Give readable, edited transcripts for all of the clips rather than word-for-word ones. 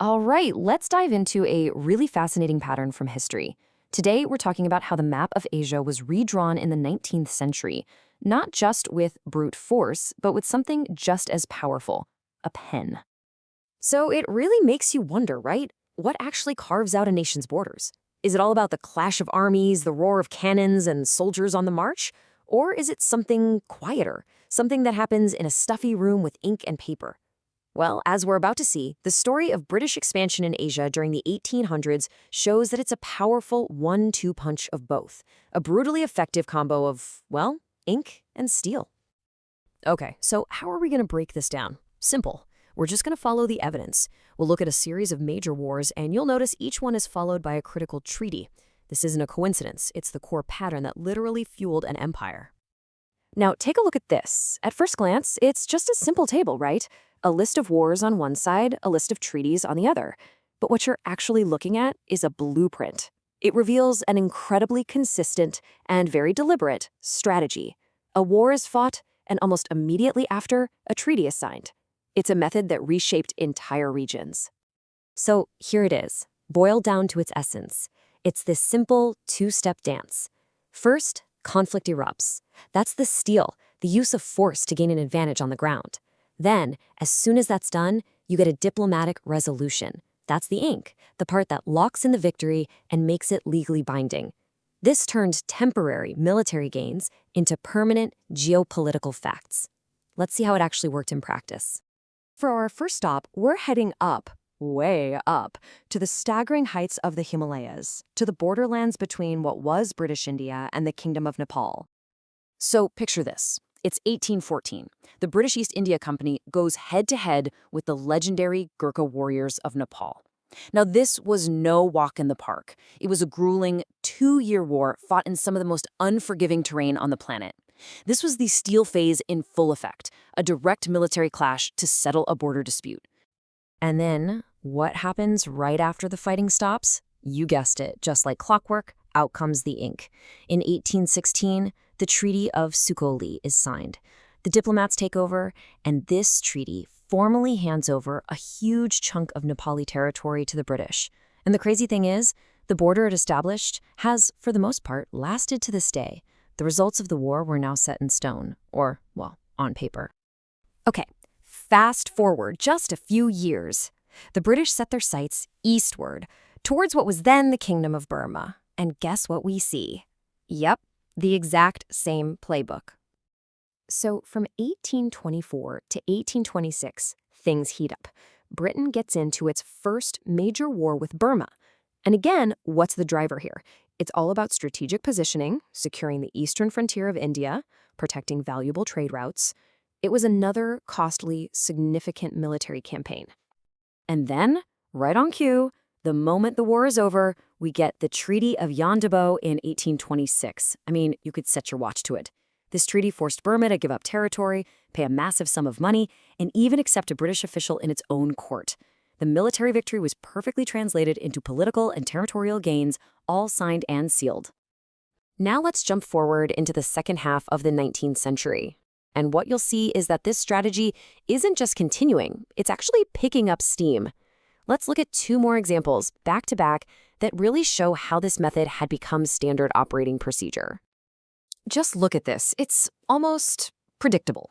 All right, let's dive into a really fascinating pattern from history. Today, we're talking about how the map of Asia was redrawn in the 19th century, not just with brute force, but with something just as powerful, a pen. So it really makes you wonder, right? What actually carves out a nation's borders? Is it all about the clash of armies, the roar of cannons, and soldiers on the march? Or is it something quieter, something that happens in a stuffy room with ink and paper? Well, as we're about to see, the story of British expansion in Asia during the 1800s shows that it's a powerful one-two punch of both, a brutally effective combo of, well, ink and steel. Okay, so how are we going to break this down? Simple. We're just going to follow the evidence. We'll look at a series of major wars, and you'll notice each one is followed by a critical treaty. This isn't a coincidence. It's the core pattern that literally fueled an empire. Now, take a look at this. At first glance, it's just a simple table, right? A list of wars on one side, a list of treaties on the other. But what you're actually looking at is a blueprint. It reveals an incredibly consistent and very deliberate strategy. A war is fought, and almost immediately after, a treaty is signed. It's a method that reshaped entire regions. So here it is, boiled down to its essence. It's this simple two-step dance. First, conflict erupts. That's the steel, the use of force to gain an advantage on the ground. Then, as soon as that's done, you get a diplomatic resolution. That's the ink, the part that locks in the victory and makes it legally binding. This turned temporary military gains into permanent geopolitical facts. Let's see how it actually worked in practice. For our first stop, we're heading up, way up, to the staggering heights of the Himalayas, to the borderlands between what was British India and the Kingdom of Nepal. So picture this. It's 1814. The British East India Company goes head-to-head with the legendary Gurkha warriors of Nepal. Now, this was no walk in the park. It was a grueling two-year war fought in some of the most unforgiving terrain on the planet. This was the steel phase in full effect, a direct military clash to settle a border dispute. And then, what happens right after the fighting stops? You guessed it, just like clockwork, out comes the ink. In 1816, the Treaty of Sukholi is signed. The diplomats take over, and this treaty formally hands over a huge chunk of Nepali territory to the British. And the crazy thing is, the border it established has, for the most part, lasted to this day. The results of the war were now set in stone, or, well, on paper. Okay, fast forward just a few years. The British set their sights eastward, towards what was then the Kingdom of Burma. And guess what we see? Yep, the exact same playbook. So from 1824 to 1826, things heat up. Britain gets into its first major war with Burma. And again, what's the driver here? It's all about strategic positioning, securing the eastern frontier of India, protecting valuable trade routes. It was another costly, significant military campaign. And then, right on cue, the moment the war is over, we get the Treaty of Yandabo in 1826. I mean, you could set your watch to it. This treaty forced Burma to give up territory, pay a massive sum of money, and even accept a British official in its own court. The military victory was perfectly translated into political and territorial gains, all signed and sealed. Now let's jump forward into the second half of the 19th century. And what you'll see is that this strategy isn't just continuing, it's actually picking up steam. Let's look at two more examples, back to back, that really show how this method had become standard operating procedure. Just look at this. It's almost predictable.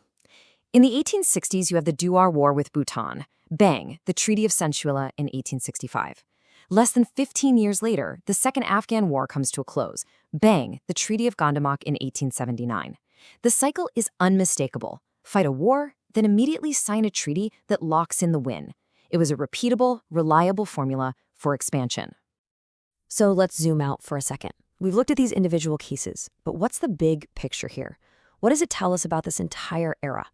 In the 1860s, you have the Duar War with Bhutan. Bang, the Treaty of Sensuila in 1865. Less than 15 years later, the Second Afghan War comes to a close. Bang, the Treaty of Gandamak in 1879. The cycle is unmistakable. Fight a war, then immediately sign a treaty that locks in the win. It was a repeatable, reliable formula for expansion. So let's zoom out for a second. We've looked at these individual cases, but what's the big picture here? What does it tell us about this entire era?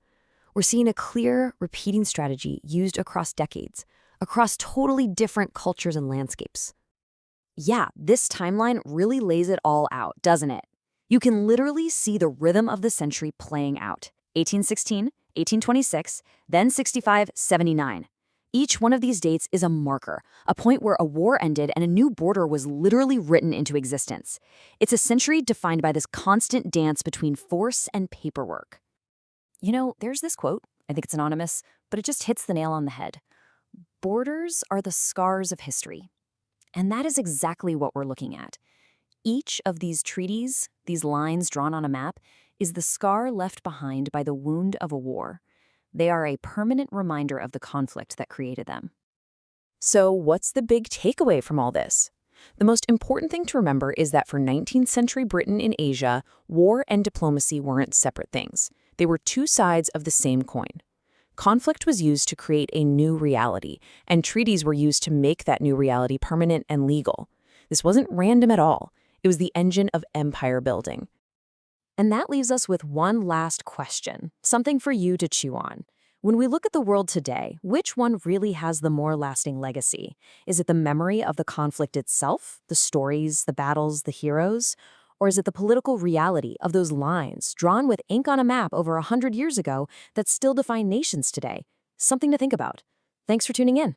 We're seeing a clear, repeating strategy used across decades, across totally different cultures and landscapes. Yeah, this timeline really lays it all out, doesn't it? You can literally see the rhythm of the century playing out. 1816, 1826, then 65, 79. Each one of these dates is a marker, a point where a war ended and a new border was literally written into existence. It's a century defined by this constant dance between force and paperwork. You know, there's this quote, I think it's anonymous, but it just hits the nail on the head. Borders are the scars of history. And that is exactly what we're looking at. Each of these treaties, these lines drawn on a map, is the scar left behind by the wound of a war. They are a permanent reminder of the conflict that created them. So, what's the big takeaway from all this? The most important thing to remember is that for 19th century Britain in Asia, war and diplomacy weren't separate things. They were two sides of the same coin. Conflict was used to create a new reality, and treaties were used to make that new reality permanent and legal. This wasn't random at all. It was the engine of empire building. And that leaves us with one last question, something for you to chew on. When we look at the world today, which one really has the more lasting legacy? Is it the memory of the conflict itself, the stories, the battles, the heroes? Or is it the political reality of those lines drawn with ink on a map over 100 years ago that still define nations today? Something to think about. Thanks for tuning in.